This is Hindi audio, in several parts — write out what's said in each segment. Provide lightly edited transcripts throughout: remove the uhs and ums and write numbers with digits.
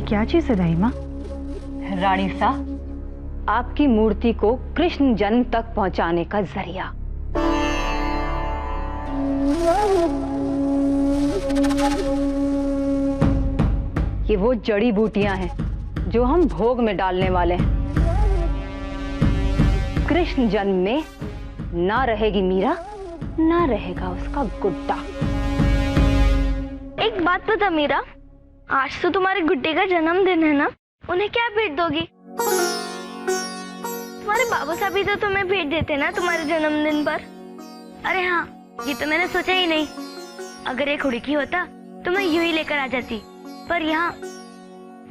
क्या चीज है दाई माँ? रानी सा, आपकी मूर्ति को कृष्ण जन्म तक पहुंचाने का जरिया। ये वो जड़ी बूटियां हैं जो हम भोग में डालने वाले हैं। कृष्ण जन्म में ना रहेगी मीरा, ना रहेगा उसका गुड्डा। एक बात बता मीरा, आज तो तुम्हारे गुड्डे का जन्मदिन है ना, उन्हें क्या भेंट दोगी? तुम्हारे बाबू साहब भी तो तुम्हें भेंट देते ना तुम्हारे जन्मदिन पर। अरे हाँ, ये तो मैंने सोचा ही नहीं। अगर एक हुड़की होता तो मैं यूं ही लेकर आ जाती, पर यहाँ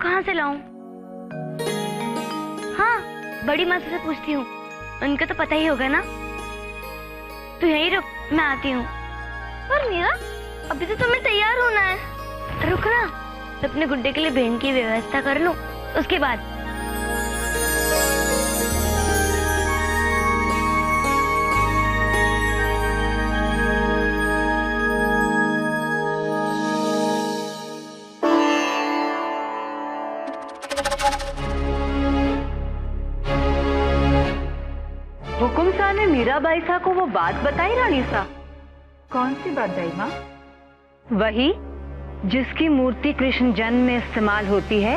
कहाँ से लाऊं? हाँ, बड़ी माँ से पूछती हूँ, उनको तो पता ही होगा ना। तू यहीं रुक, मैं आती हूँ। पर मीरा, अभी तो तुम्हें तैयार होना है। रुक ना, मैं अपने गुड्डे के लिए भेंट की व्यवस्था कर लूं, उसके बाद। हुकुम शाह ने मीराबाई सा को वो बात बताई रानी सा? कौन सी बात दाई माँ? वही जिसकी मूर्ति कृष्ण जन्म में इस्तेमाल होती है,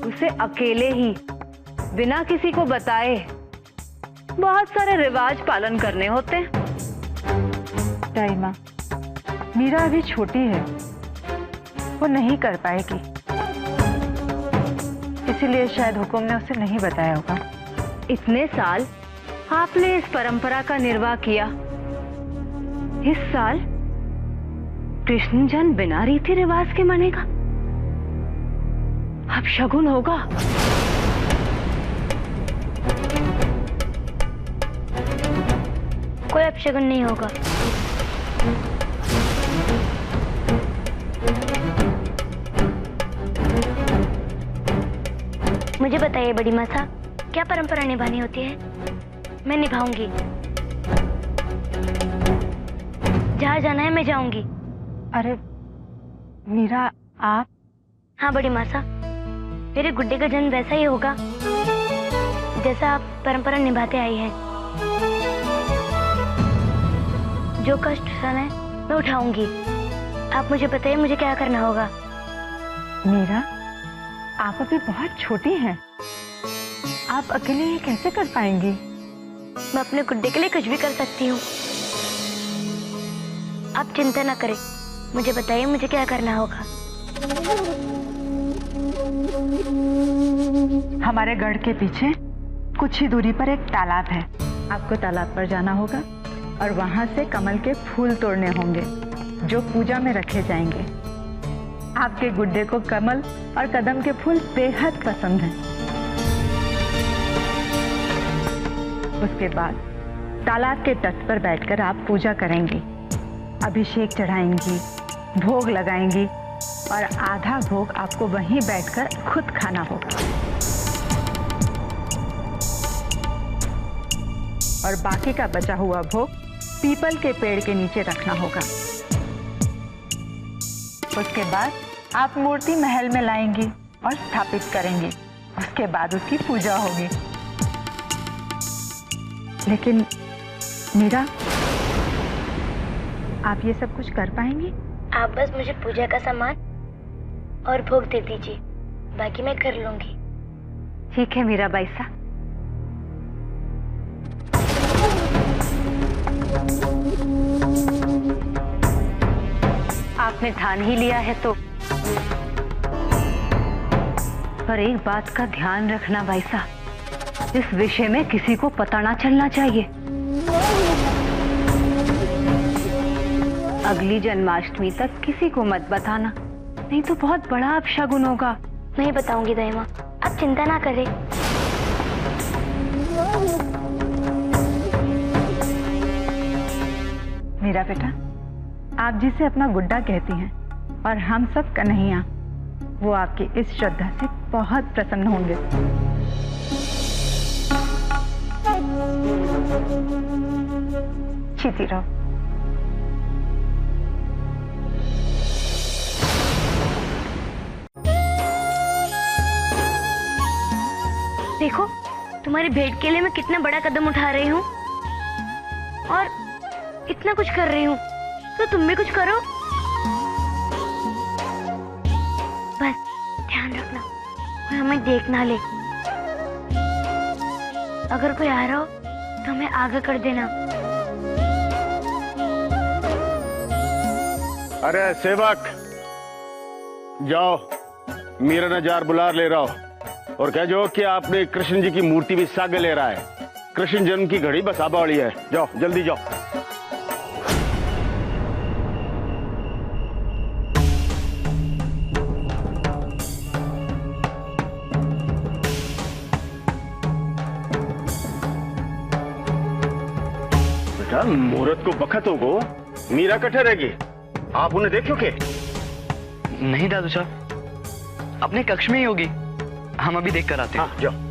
उसे अकेले ही बिना किसी को बताए बहुत सारे रिवाज पालन करने होते हैं। दाई माँ, मीरा अभी छोटी है, वो नहीं कर पाएगी, इसीलिए शायद हुकुम ने उसे नहीं बताया होगा। इतने साल आपने इस परंपरा का निर्वाह किया, इस साल कृष्ण जन्म बिना रीति रिवाज के मनेगा? अब शगुन होगा। कोई अपशगुन नहीं होगा। मुझे बताइए बड़ी माँ साहब, क्या परंपरा निभानी होती है? मैं निभाऊंगी। जहाँ जाना है मैं जाऊंगी। अरे मीरा, आप? हाँ बड़ी माँ साहब, मेरे गुड्डे का जन्म वैसा ही होगा जैसा आप परंपरा निभाते आई हैं। जो कष्ट सहना है मैं उठाऊंगी। आप मुझे बताइए, मुझे क्या करना होगा? मीरा, आप अभी बहुत छोटी हैं, आप अकेले ये कैसे कर पाएंगी? मैं अपने गुड्डे के लिए कुछ भी कर सकती हूँ। आप चिंता ना करें, मुझे बताइए मुझे क्या करना होगा। हमारे गढ़ के पीछे कुछ ही दूरी पर एक तालाब है, आपको तालाब पर जाना होगा और वहां से कमल के फूल तोड़ने होंगे जो पूजा में रखे जाएंगे। आपके गुड्डे को कमल और कदम के फूल बेहद पसंद हैं। उसके बाद तालाब के तट पर बैठकर आप पूजा करेंगी, अभिषेक चढ़ाएंगी, भोग लगाएंगी और आधा भोग आपको वहीं बैठकर खुद खाना होगा और बाकी का बचा हुआ भोग पीपल के पेड़ के नीचे रखना होगा। उसके बाद आप मूर्ति महल में लाएंगी और स्थापित करेंगी। उसके बाद उसकी पूजा होगी। लेकिन मीरा, आप ये सब कुछ कर पाएंगी? आप बस मुझे पूजा का सामान और भोग दे दीजिए, बाकी मैं कर लूंगी। ठीक है मीराबाई सा। आपने ठान ही लिया है तो, पर एक बात का ध्यान रखना भाई साहब, इस विषय में किसी को पता ना चलना चाहिए। अगली जन्माष्टमी तक किसी को मत बताना, नहीं तो बहुत बड़ा अपशगुन होगा। नहीं बताऊंगी दाई माँ, आप चिंता ना करें। मेरा बेटा, आप जिसे अपना गुड्डा कहती हैं और हम सब कन्हैया, वो आपकी इस श्रद्धा से बहुत प्रसन्न होंगे। जीती रहो। तुम्हारी भेंट के लिए मैं कितना बड़ा कदम उठा रही हूँ और इतना कुछ कर रही हूँ, तो तुम भी कुछ करो। बस ध्यान रखना कोई हमें देख ना ले। अगर कोई आ रहा हो तो हमें आगे कर देना। अरे सेवक, जाओ मीरा नजार बुला ले रहा हो और कह जो कि आपने कृष्ण जी की मूर्ति भी सागे ले रहा है। कृष्ण जन्म की घड़ी बस आबा वाली है, जाओ जल्दी जाओ। बेटा मुहूर्त को बखत हो गो, मीरा कट्ठे रहेगी, आप उन्हें देखो के? नहीं दादू साहब, अपने कक्ष में ही होगी, हम अभी देख कर आते हैं। हाँ जाओ।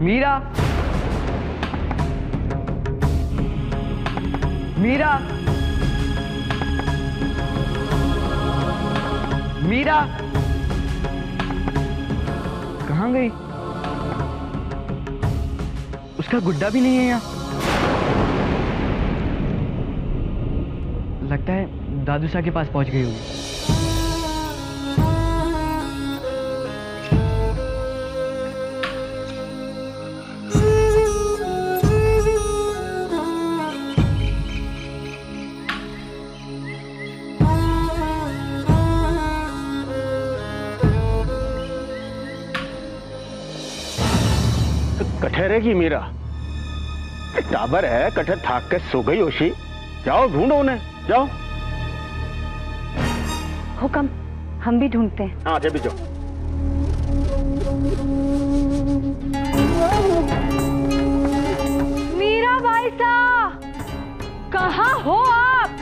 मीरा, मीरा, मीरा कहाँ गई? उसका गुड्डा भी नहीं है यहाँ। लगता है दादू साहब के पास पहुंच गई होगी। कठहरेगी मीरा, टाबर है, कठहर थाक के सो गई होशी। जाओ ढूंढो उन्हें, जाओ। हुक्म, हम भी ढूंढते हैं। हाँ जब भी जाओ। मीरा भाई साहब, कहाँ हो आप?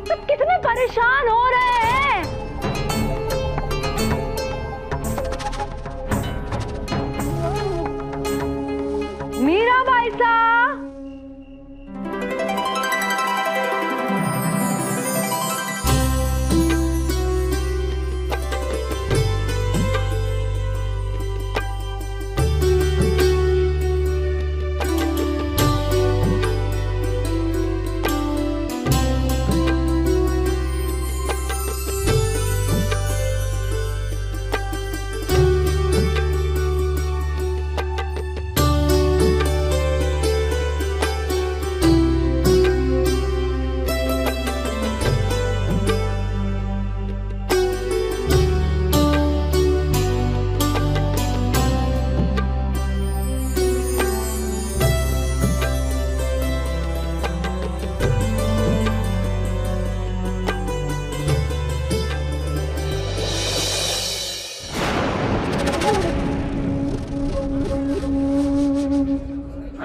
सब कितने परेशान हो रहे हैं। मीरा भाई साहब,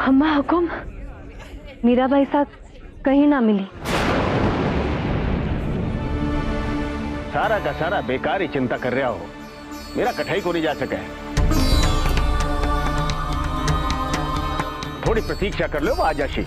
अम्मा हुकुम, मीरा भाई साहब कहीं ना मिली। सारा का सारा बेकार ही चिंता कर रहा हो, मेरा कठाई को नहीं जा सका है। थोड़ी प्रतीक्षा कर लो, वो आ जाशी।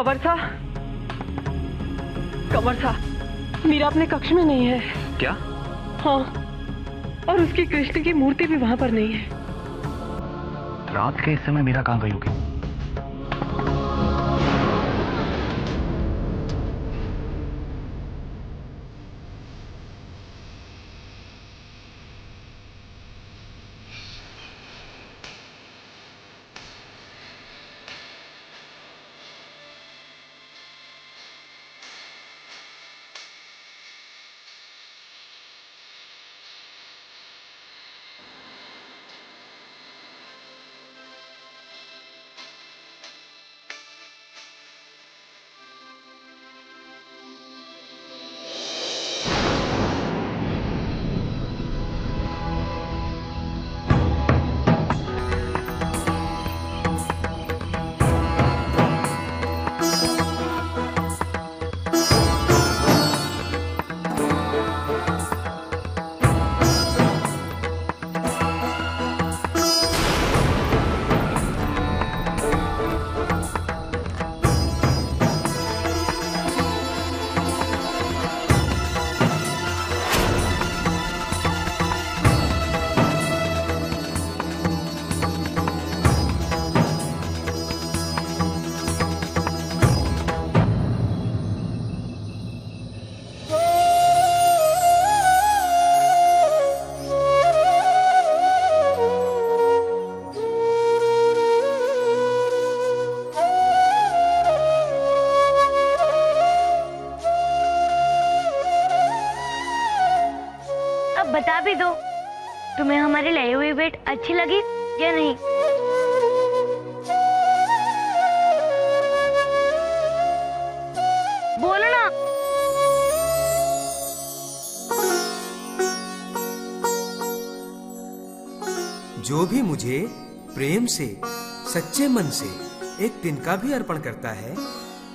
कंवर सा, मीरा अपने कक्ष में नहीं है। क्या? हाँ, और उसकी कृष्ण की मूर्ति भी वहां पर नहीं है। रात के इस समय मीरा कहाँ गई होगी? बता भी दो, तुम्हें हमारी लाई हुई भेंट अच्छी लगी या नहीं? बोलो ना। जो भी मुझे प्रेम से, सच्चे मन से एक तिनका भी अर्पण करता है,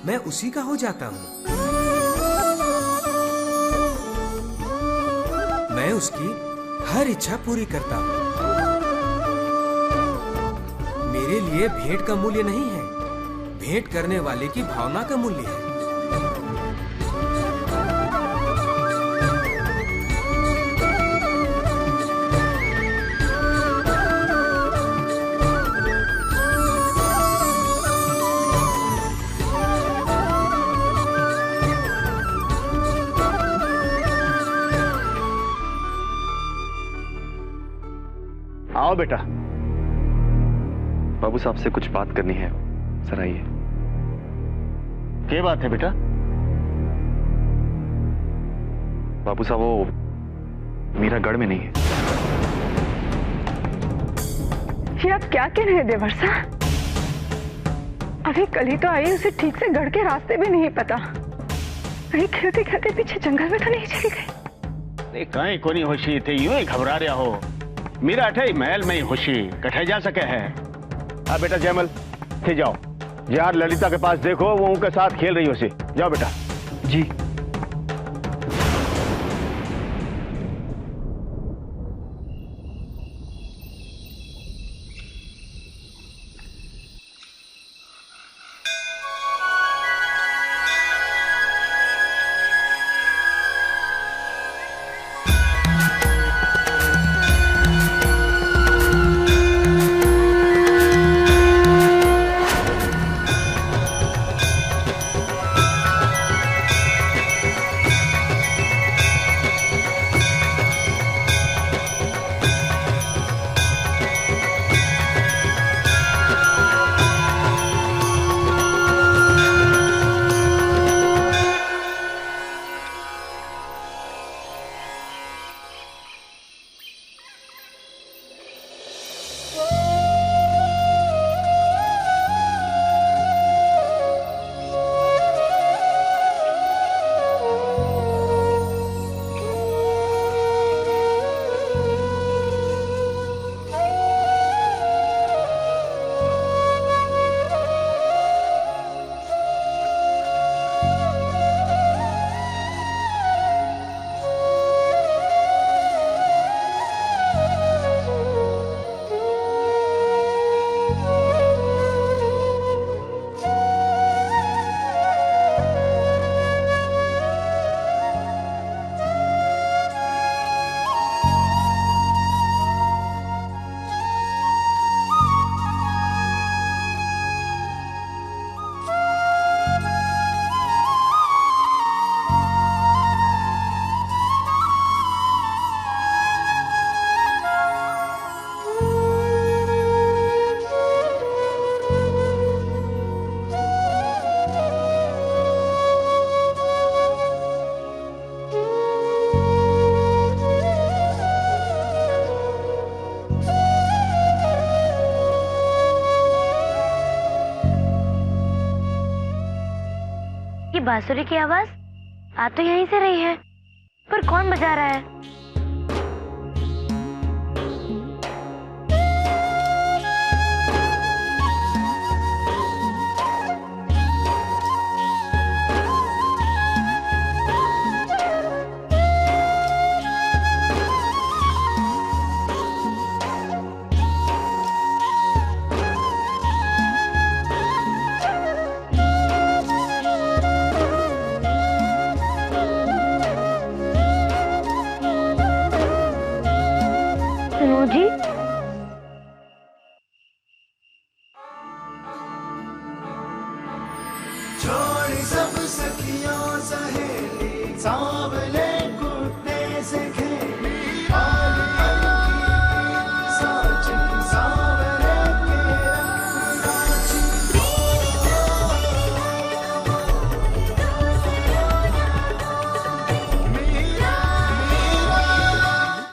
मैं उसी का हो जाता हूँ। मैं उसकी हर इच्छा पूरी करता हूँ। मेरे लिए भेंट का मूल्य नहीं है, भेंट करने वाले की भावना का मूल्य है। आओ बेटा। बाबू साहब से कुछ बात करनी है, सर आइए। क्या बात है बेटा? बाबू साहब वो मीरा गढ़ में नहीं है। ये आप क्या कह रहे हैं देवर साहब? अभी कल ही तो आई, उसे ठीक से गढ़ के रास्ते भी नहीं पता। कहीं खेलते खेलते पीछे जंगल में तो नहीं चली गई? कहीं को नहीं होशी थे, यूं ही घबरा रहा हो। मीरा अठे महल में ही होशी कठे जा सके है। अब बेटा जयमल थे जाओ, यार ललिता के पास देखो, वो उनके साथ खेल रही हो सी। जाओ बेटा। जी। ये बांसुरी की आवाज आ तो यहीं से रही है, पर कौन बजा रहा है? जी छोड़ सब सखियों सहेली सांवले